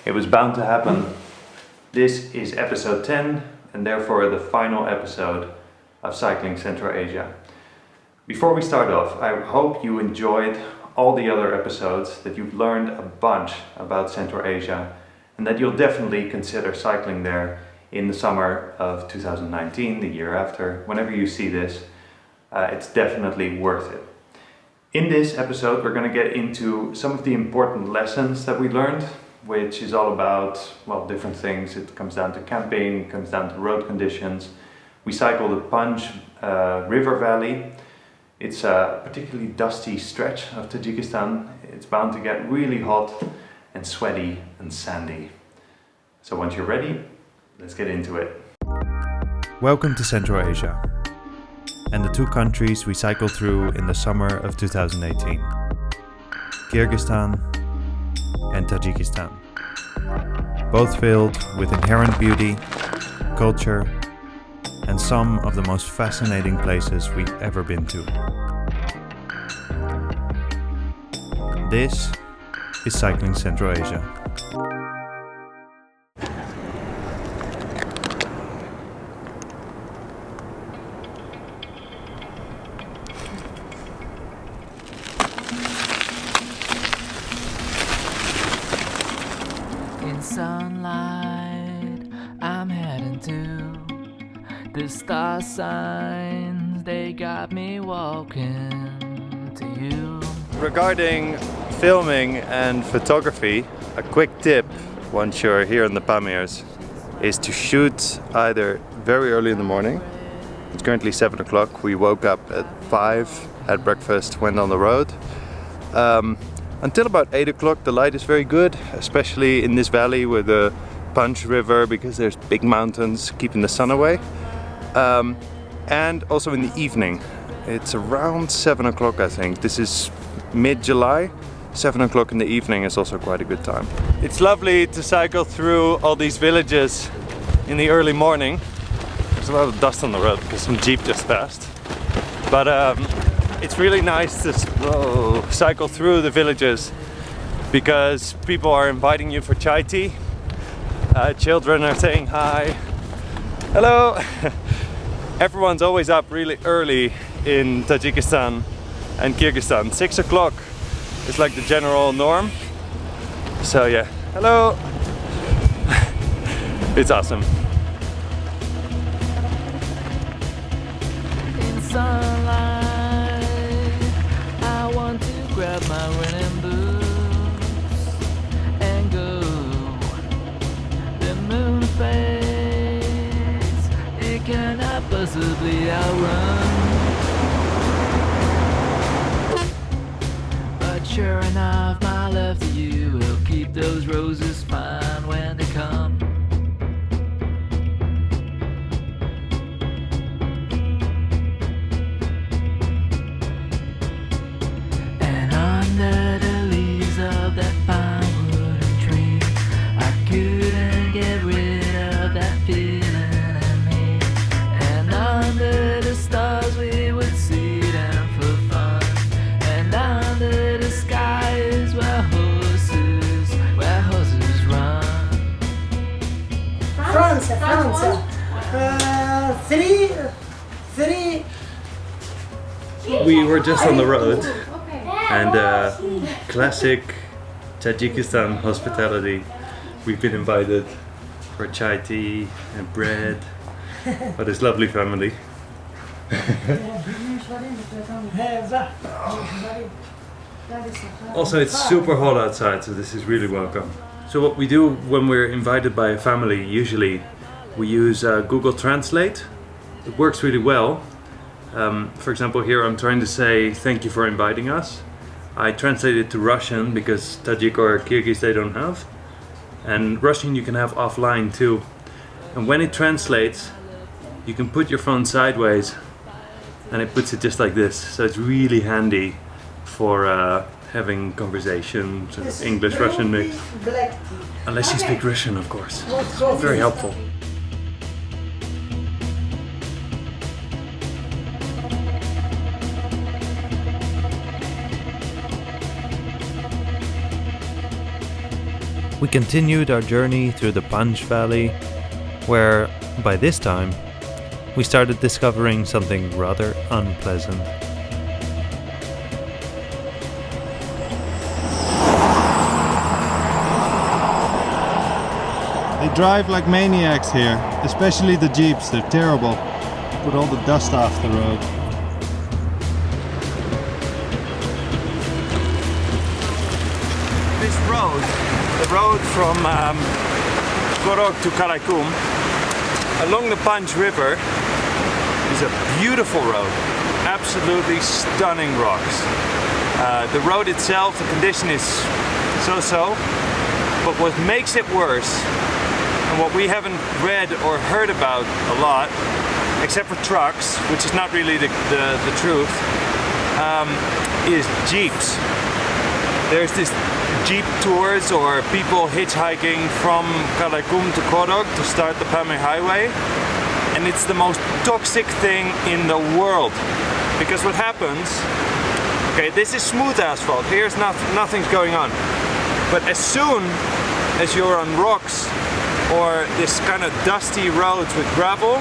It was bound to happen. This is episode 10 and therefore the final episode of Cycling Central Asia. Before we start off, I hope you enjoyed all the other episodes, that you've learned a bunch about Central Asia, and that you'll definitely consider cycling there in the summer of 2019, the year after. Whenever you see this, it's definitely worth it. In this episode, we're going to get into some of the important lessons that we learned, which is all about, well, different things. It comes down to camping, it comes down to road conditions. We cycled the Panj River Valley. It's a particularly dusty stretch of Tajikistan. It's bound to get really hot and sweaty and sandy. So once you're ready, let's get into it. Welcome to Central Asia and the two countries we cycled through in the summer of 2018. Kyrgyzstan and Tajikistan. Both filled with inherent beauty, culture, and some of the most fascinating places we've ever been to. This is Cycling Central Asia. In sunlight, I'm heading to the star signs, they got me walking to you. Regarding filming and photography, a quick tip once you're here in the Pamirs is to shoot either very early in the morning. It's currently 7 o'clock. We woke up at 5, had breakfast, went on the road. Until about 8 o'clock the light is very good, especially in this valley with the Panj River, because there's big mountains keeping the sun away. And also in the evening. It's around 7 o'clock, I think. This is mid-July. 7 o'clock in the evening is also quite a good time. It's lovely to cycle through all these villages in the early morning. There's a lot of dust on the road because some jeep just passed. But it's really nice to cycle through the villages because people are inviting you for chai tea. Children are saying hi. Hello! Everyone's always up really early in Tajikistan and Kyrgyzstan. 6 o'clock is like the general norm. So yeah, hello! It's awesome. In sunlight, I want to grab my running boots and go. The moon fades, it cannot possibly outrun. But sure enough, my love for you will keep those roses fine when they come. And under the leaves of that fine wooden tree, I couldn't get rid of that feeling in me. And under the stars we would see them for fun. And under the sky is where horses run. France. Three. We were just on the road and classic Tajikistan hospitality. We've been invited for chai tea and bread by this lovely family. Also, it's super hot outside, so this is really welcome. So what we do when we're invited by a family, usually we use Google Translate. It works really well. For example, here I'm trying to say thank you for inviting us. I translate it to Russian because Tajik or Kyrgyz they don't have. And Russian you can have offline too. And when it translates, you can put your phone sideways and it puts it just like this. So it's really handy for having conversations, English-Russian mix. Unless you speak Russian, of course. Very helpful. we continued our journey through the Panj Valley, where, by this time, we started discovering something rather unpleasant. They drive like maniacs here, especially the jeeps. They're terrible. Put all the dust off the road. This road, the road from Korok to Karakum, along the Panj River, is a beautiful road. Absolutely stunning rocks. The road itself, the condition is so-so, but what makes it worse, and what we haven't read or heard about a lot, except for trucks, which is not really the truth, is jeeps. There's this jeep tours or people hitchhiking from Karakum to Korok to start the Pamir highway, and it's the most toxic thing in the world. Because what happens, okay, this is smooth asphalt, here's nothing's going on, but as soon as you're on rocks or this kind of dusty roads with gravel,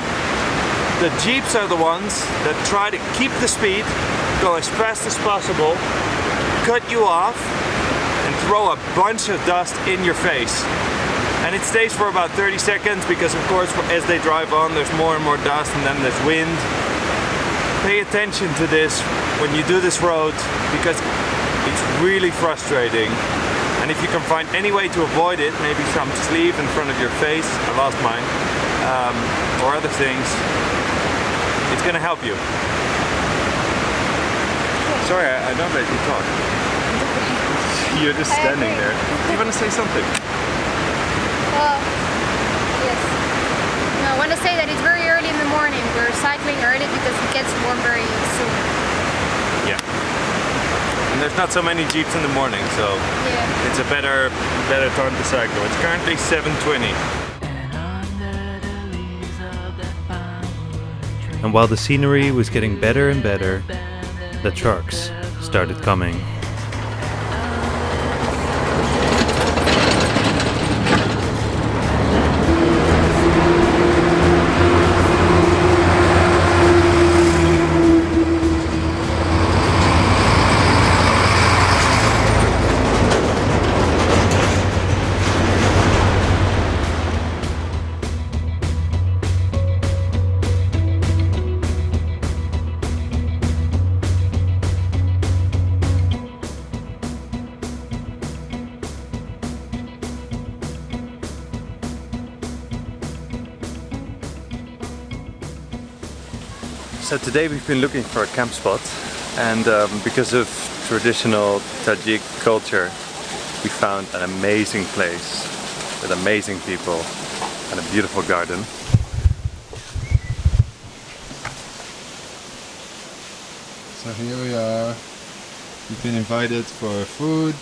the jeeps are the ones that try to keep the speed, go as fast as possible, cut you off, and throw a bunch of dust in your face. And it stays for about 30 seconds because, of course, as they drive on, there's more and more dust, and then there's wind. Pay attention to this when you do this road because it's really frustrating. And if you can find any way to avoid it, maybe some sleeve in front of your face, I lost mine, or other things, it's gonna help you. Sorry, I don't let you talk. You're just standing there. Do you want to say something? Well, yes. No, I want to say that it's very early in the morning. We're cycling early because it gets warm very soon. Yeah. And there's not so many jeeps in the morning, so Yeah. it's a better time to cycle. It's currently 7:20. And while the scenery was getting better and better, the trucks started coming. So today we've been looking for a camp spot, and because of traditional Tajik culture, we found an amazing place with amazing people and a beautiful garden. So here we are. We've been invited for food.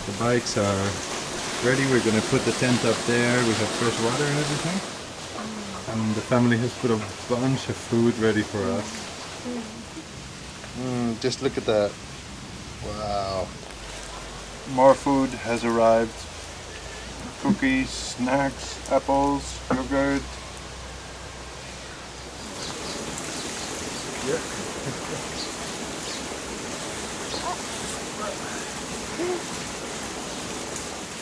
The bikes are ready. We're gonna put the tent up there. We have fresh water and everything. And the family has put a bunch of food ready for us. Just look at that. Wow. More food has arrived. Cookies, snacks, apples, yogurt. Yeah.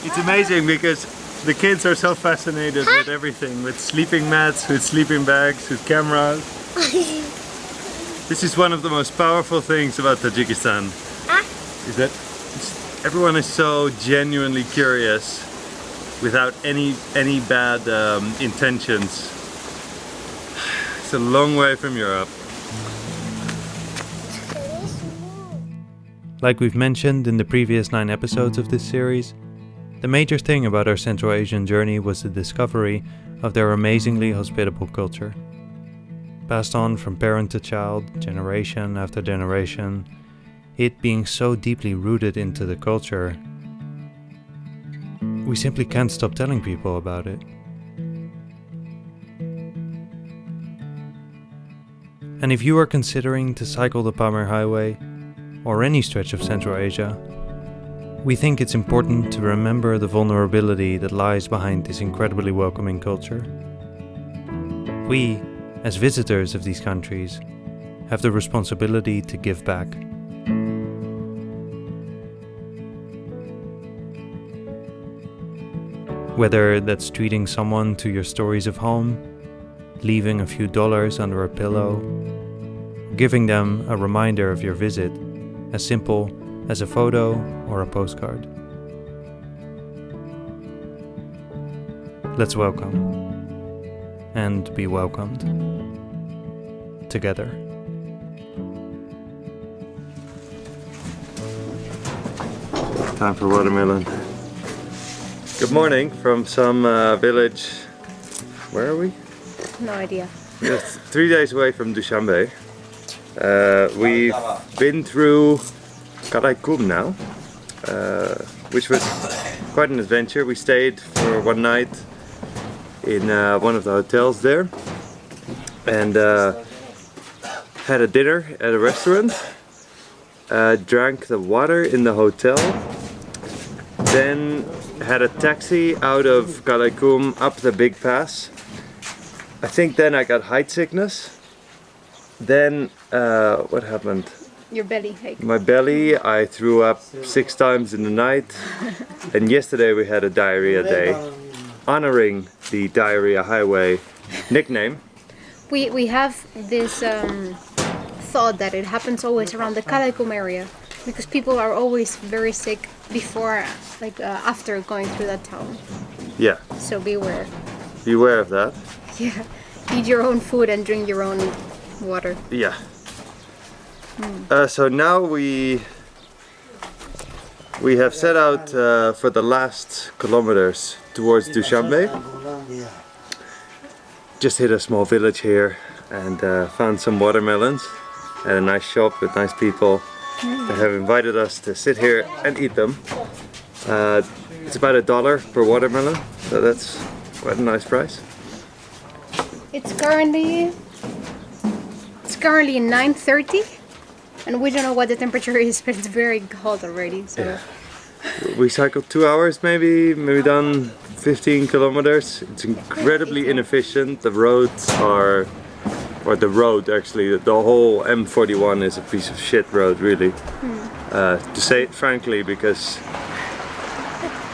It's amazing because the kids are so fascinated with everything, with sleeping mats, with sleeping bags, with cameras. This is one of the most powerful things about Tajikistan, is that everyone is so genuinely curious without any bad intentions. It's a long way from Europe. Like we've mentioned in the previous 9 episodes of this series, the major thing about our Central Asian journey was the discovery of their amazingly hospitable culture. Passed on from parent to child, generation after generation, it being so deeply rooted into the culture, we simply can't stop telling people about it. And if you are considering to cycle the Pamir Highway, or any stretch of Central Asia, We think it's important to remember the vulnerability that lies behind this incredibly welcoming culture. We, as visitors of these countries, have the responsibility to give back. Whether that's treating someone to your stories of home, leaving a few dollars under a pillow, or giving them a reminder of your visit, as simple as a photo or a postcard. Let's welcome and be welcomed together. Time for watermelon. Good morning from some village. Where are we? No idea. We're 3 days away from Dushanbe. We've been through Karaikum now, which was quite an adventure. We stayed for one night in one of the hotels there and had a dinner at a restaurant, drank the water in the hotel, then had a taxi out of Karaikum up the big pass. I think then I got height sickness. Then what happened? Your belly ache. My belly, I threw up 6 times in the night. And yesterday we had a diarrhea day, honoring the Diarrhea Highway nickname. We have this thought that it happens always around the Karaikum area because people are always very sick before, after going through that town. Yeah, So beware. beware of that. Yeah. Eat your own food and drink your own water. Yeah. So now we have set out for the last kilometers towards Dushanbe. Just hit a small village here and found some watermelons at a nice shop with nice people that have invited us to sit here and eat them. It's about $1 per watermelon, so that's quite a nice price. It's currently 9:30, and we don't know what the temperature is, but it's very cold already. So Yeah. We cycled 2 hours maybe done 15 kilometers. It's incredibly inefficient. The roads are, or the road actually, the whole M41 is a piece of shit road really. To say it frankly, because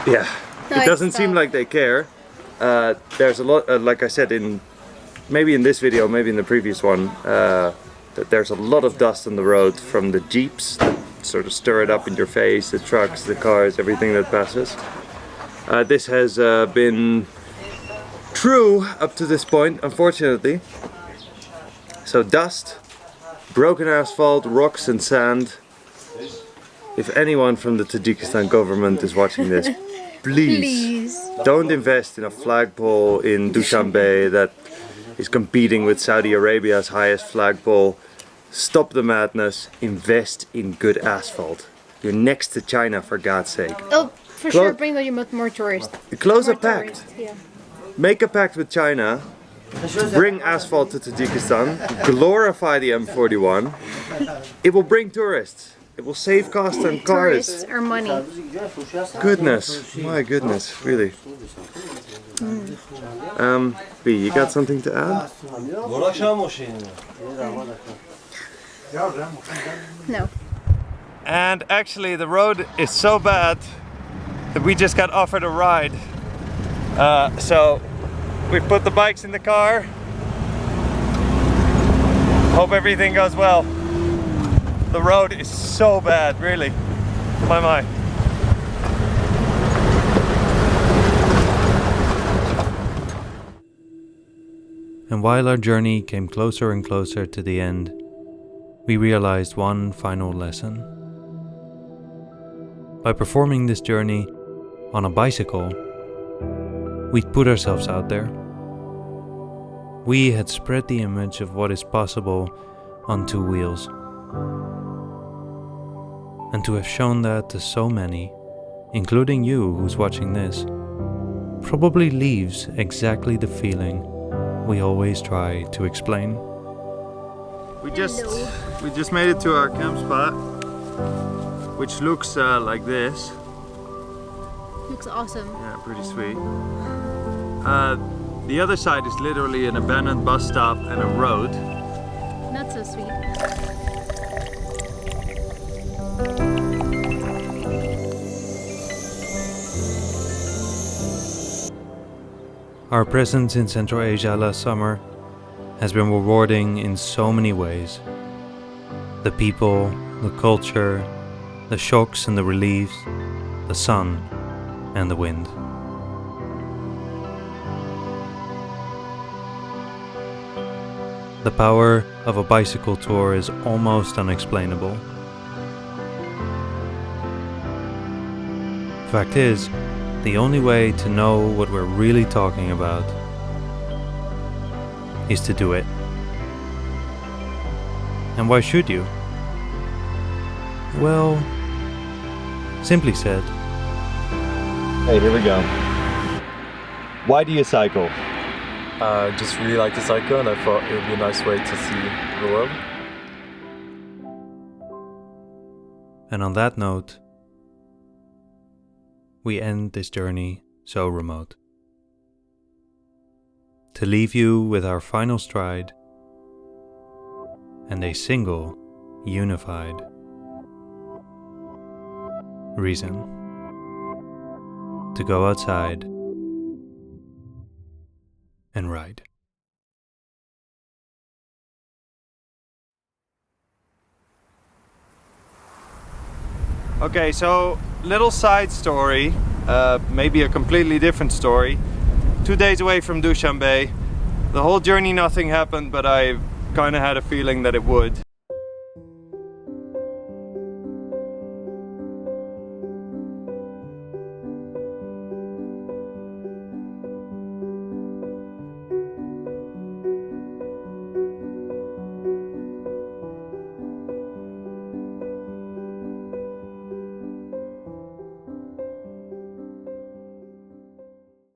yeah, No, it doesn't it's seem not. like they care. There's a lot, like I said, maybe in this video, maybe in the previous one, that there's a lot of dust on the road from the jeeps that sort of stir it up in your face, the trucks, the cars, everything that passes. This has been true up to this point, unfortunately. So dust, broken asphalt, rocks and sand. If anyone from the Tajikistan government is watching this, please don't invest in a flagpole in Dushanbe that is competing with Saudi Arabia's highest flagpole. Stop the madness, invest in good asphalt. You're next to China, for God's sake. oh, for Clo- sure, bring more tourists. Close a More pact. tourists, yeah. Make a pact with China to bring asphalt to Tajikistan, glorify the M41. It will bring tourists. It will save cost on cars. Tourists are money. Goodness, my goodness, really. B, you got something to add? No. And actually the road is so bad that we just got offered a ride. So we put the bikes in the car. Hope everything goes well. The road is so bad, really. My. And while our journey came closer and closer to the end, we realized one final lesson. By performing this journey on a bicycle, we'd put ourselves out there. We had spread the image of what is possible on 2 wheels. And to have shown that to so many, including you who's watching this, probably leaves exactly the feeling we always try to explain. We just made it to our camp spot, which looks like this. Looks awesome. Yeah, pretty sweet. The other side is literally an abandoned bus stop and a road. Not so sweet. Our presence in Central Asia last summer has been rewarding in so many ways. The people, the culture, the shocks and the reliefs, the sun and the wind. The power of a bicycle tour is almost unexplainable. Fact is, the only way to know what we're really talking about is to do it. And why should you? Well, simply said, Hey, here we go. Why do you cycle? Just really like to cycle, and I thought it would be a nice way to see the world. and on that note, we end this journey so remote. To leave you with our final stride and a single, unified reason to go outside and ride. Okay, so little side story, maybe a completely different story. 2 days away from Dushanbe. The whole journey nothing happened, but I kind of had a feeling that it would.